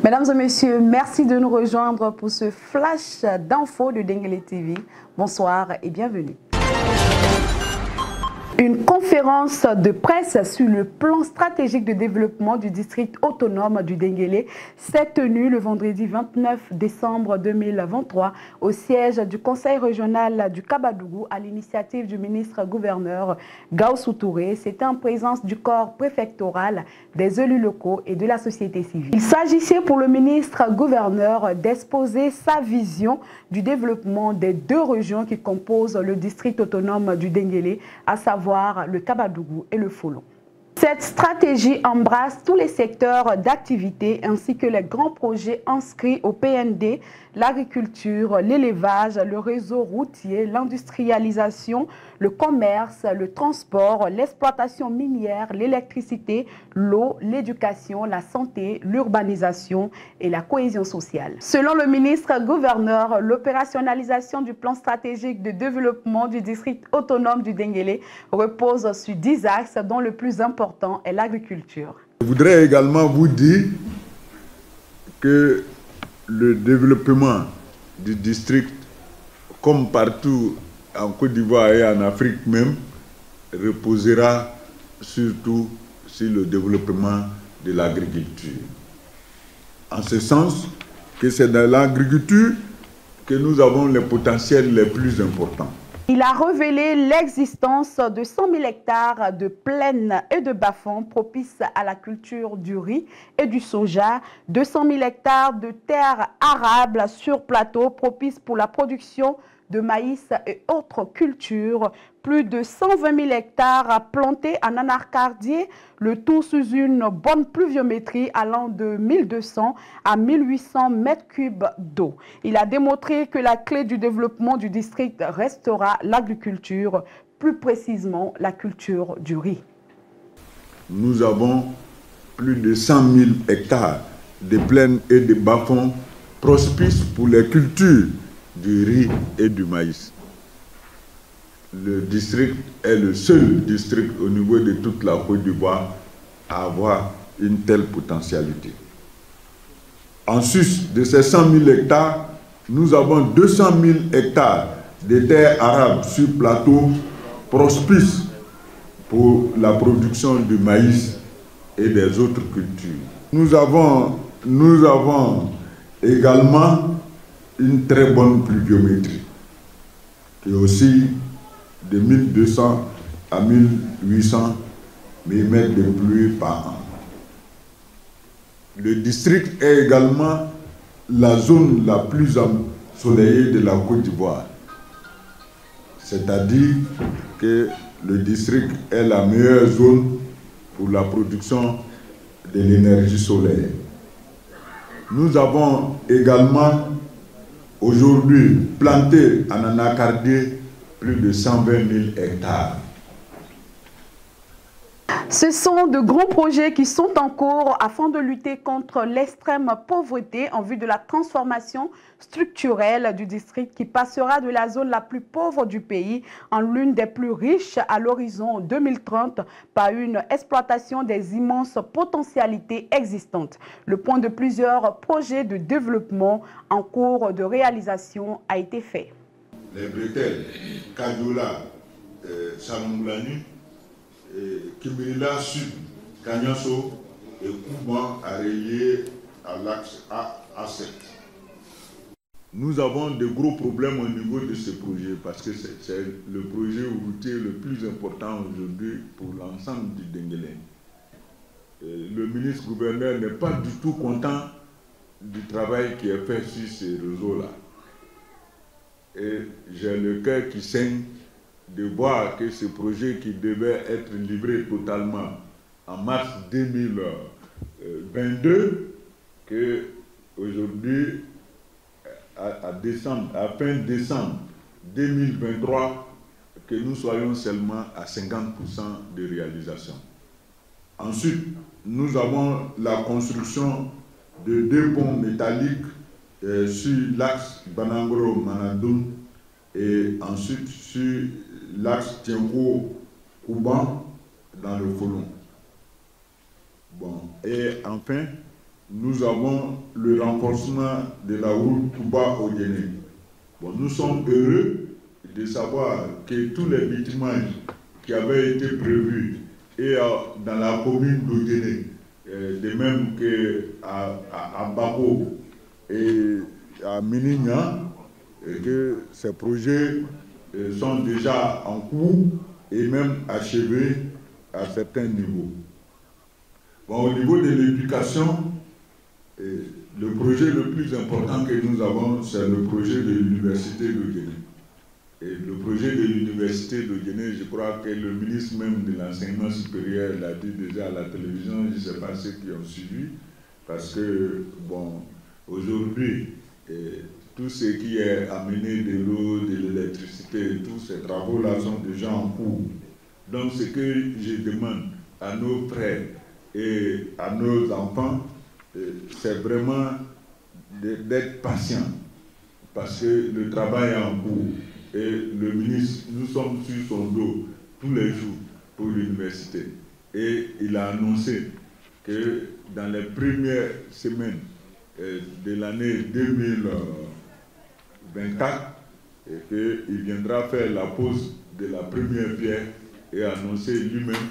Mesdames et messieurs, merci de nous rejoindre pour ce flash d'infos de Denguélé TV. Bonsoir et bienvenue. Une conférence de presse sur le plan stratégique de développement du district autonome du Denguélé s'est tenue le vendredi 29 décembre 2023 au siège du Conseil régional du Kabadougou à l'initiative du ministre-gouverneur Gaussou Touré. C'était en présence du corps préfectoral, des élus locaux et de la société civile. Il s'agissait pour le ministre-gouverneur d'exposer sa vision du développement des deux régions qui composent le district autonome du Denguélé, à savoir le Kabadougou et le Folon. Cette stratégie embrasse tous les secteurs d'activité ainsi que les grands projets inscrits au PND, l'agriculture, l'élevage, le réseau routier, l'industrialisation, le commerce, le transport, l'exploitation minière, l'électricité, l'eau, l'éducation, la santé, l'urbanisation et la cohésion sociale. Selon le ministre-gouverneur, l'opérationnalisation du plan stratégique de développement du district autonome du Denguélé repose sur 10 axes dont le plus important est l'agriculture. Je voudrais également vous dire que le développement du district, comme partout en Côte d'Ivoire et en Afrique même, reposera surtout sur le développement de l'agriculture. En ce sens que c'est dans l'agriculture que nous avons les potentiels les plus importants. Il a révélé l'existence de 100 000 hectares de plaines et de bas-fonds propices à la culture du riz et du soja, 200 000 hectares de terres arables sur plateau propices pour la production de maïs et autres cultures, plus de 120 000 hectares plantés en anacardier, le tout sous une bonne pluviométrie allant de 1200 à 1800 mètres cubes d'eau. Il a démontré que la clé du développement du district restera l'agriculture, plus précisément la culture du riz. Nous avons plus de 100 000 hectares de plaines et de bas-fonds propices pour les cultures du riz et du maïs. Le district est le seul district au niveau de toute la Côte d'Ivoire à avoir une telle potentialité. En sus de ces 100 000 hectares, nous avons 200 000 hectares de terres arables sur plateau propices pour la production du maïs et des autres cultures. Nous avons également une très bonne pluviométrie, qui est aussi de 1200 à 1800 mm de pluie par an. Le district est également la zone la plus ensoleillée de la Côte d'Ivoire. C'est-à-dire que le district est la meilleure zone pour la production de l'énergie solaire. Nous avons également aujourd'hui planté en anacardier plus de 120 000 hectares. Ce sont de grands projets qui sont en cours afin de lutter contre l'extrême pauvreté en vue de la transformation structurelle du district qui passera de la zone la plus pauvre du pays en l'une des plus riches à l'horizon 2030 par une exploitation des immenses potentialités existantes. Le point de plusieurs projets de développement en cours de réalisation a été fait. Les bretelles, Kadiola, Samoulani, Kimberila Sud, Kanyaso et Kouban à relier à l'axe A7. Nous avons de gros problèmes au niveau de ce projet parce que c'est le projet routier le plus important aujourd'hui pour l'ensemble du Denguélé. Le ministre-gouverneur n'est pas du tout content du travail qui est fait sur ces réseaux-là. Et j'ai le cœur qui saigne de voir que ce projet qui devait être livré totalement en mars 2022, que aujourd'hui, à fin décembre 2023, que nous soyons seulement à 50% de réalisation. Ensuite, nous avons la construction de 2 ponts métalliques sur l'axe Banangro-Manadoum et ensuite sur l'axe Tienko-Kouban dans le Folon. Bon. Et enfin, nous avons le renforcement de la route Touba-Odiéné. Bon, nous sommes heureux de savoir que tous les bâtiments qui avaient été prévus et dans la commune d'Odiéné, de même qu'à Babo et à Minignan, et que ces projets sont déjà en cours et même achevés à certains niveaux. Bon, au niveau de l'éducation, le projet le plus important que nous avons, c'est le projet de l'université de Guinée. Et le projet de l'université de Guinée, je crois que le ministre même de l'enseignement supérieur l'a dit déjà à la télévision, je ne sais pas ceux qui ont suivi, parce que, bon, aujourd'hui, tout ce qui est amené de l'eau, de l'électricité, tous ces travaux-là sont déjà en cours. Donc, ce que je demande à nos frères et à nos enfants, c'est vraiment d'être patients, parce que le travail est en cours. Et le ministre, nous sommes sur son dos tous les jours pour l'université. Et il a annoncé que dans les premières semaines de l'année 2024, qu'il viendra faire la pose de la première pierre et annoncer lui-même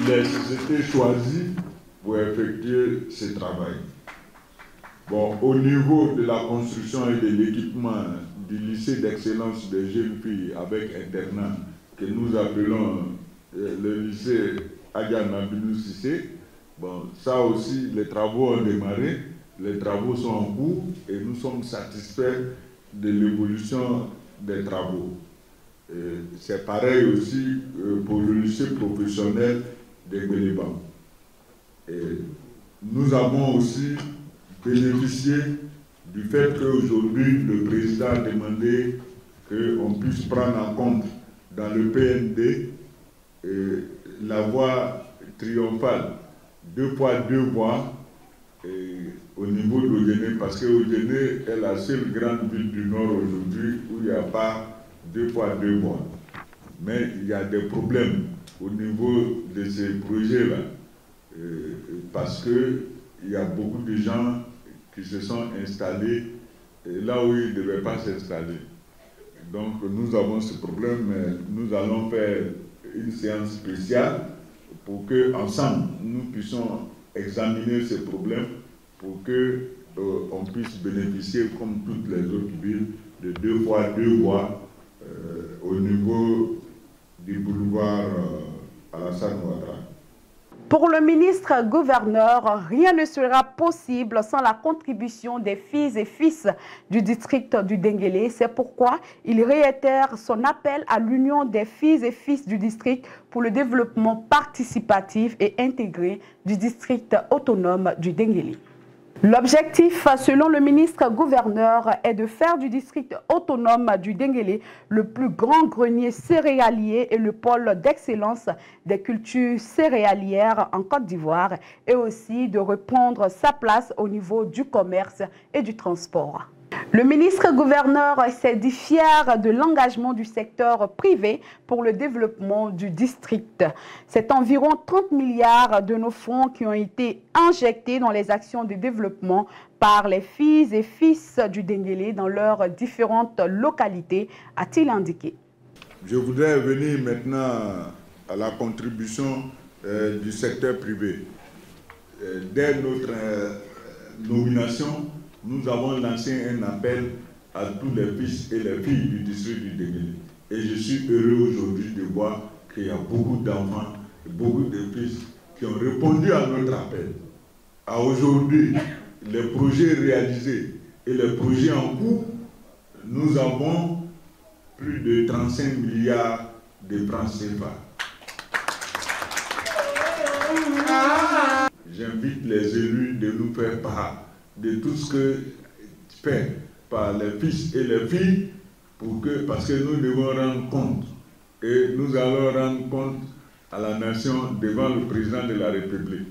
les sociétés choisies pour effectuer ce travail. Bon, au niveau de la construction et de l'équipement du lycée d'excellence des jeunes filles avec internat, que nous appelons le lycée Adjana Binou Sissé, bon, ça aussi, les travaux ont démarré, les travaux sont en cours et nous sommes satisfaits de l'évolution des travaux. C'est pareil aussi pour le lycée professionnel de Guéléban. Nous avons aussi bénéficié du fait qu'aujourd'hui le président a demandé qu'on puisse prendre en compte dans le PND la voie triomphale, 2 fois 2 voies au niveau d'Odiéné, parce que Odiéné est la seule grande ville du Nord aujourd'hui où il n'y a pas 2 fois 2 voies. Mais il y a des problèmes au niveau de ces projets-là, parce qu'il y a beaucoup de gens qui se sont installés là où ils ne devaient pas s'installer. Donc nous avons ce problème, mais nous allons faire une séance spéciale pour que ensemble nous puissions examiner ces problèmes pour qu'on puisse bénéficier, comme toutes les autres villes, de 2 fois 2 voies au niveau du boulevard Alassane Ouattara. Pour le ministre-gouverneur, rien ne sera possible sans la contribution des filles et fils du district du Denguélé. C'est pourquoi il réitère son appel à l'union des filles et fils du district pour le développement participatif et intégré du district autonome du Denguélé. L'objectif, selon le ministre-gouverneur, est de faire du district autonome du Denguélé le plus grand grenier céréalier et le pôle d'excellence des cultures céréalières en Côte d'Ivoire et aussi de reprendre sa place au niveau du commerce et du transport. Le ministre-gouverneur s'est dit fier de l'engagement du secteur privé pour le développement du district. C'est environ 30 milliards de nos fonds qui ont été injectés dans les actions de développement par les filles et fils du Denguélé dans leurs différentes localités, a-t-il indiqué. Je voudrais venir maintenant à la contribution du secteur privé. Dès notre nomination, nous avons lancé un appel à tous les fils et les filles du district du Denguélé. Et je suis heureux aujourd'hui de voir qu'il y a beaucoup d'enfants, beaucoup de fils qui ont répondu à notre appel. À aujourd'hui, les projets réalisés et les projets en cours, nous avons plus de 35 milliards de francs CFA. J'invite les élus de nous faire part de tout ce que fait par les fils et les filles, parce que nous devons rendre compte, et nous allons rendre compte à la nation devant le président de la République.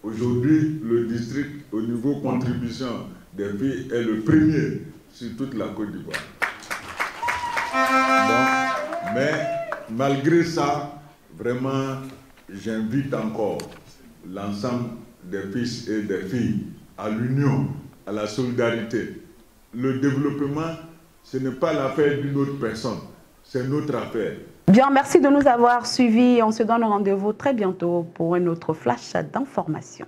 Aujourd'hui, le district, au niveau contribution des filles, est le premier sur toute la Côte d'Ivoire. Bon, mais malgré ça, vraiment, j'invite encore l'ensemble des fils et des filles à l'union, à la solidarité. Le développement, ce n'est pas l'affaire d'une autre personne, c'est notre affaire. Bien, merci de nous avoir suivis. On se donne rendez-vous très bientôt pour un autre flash d'information.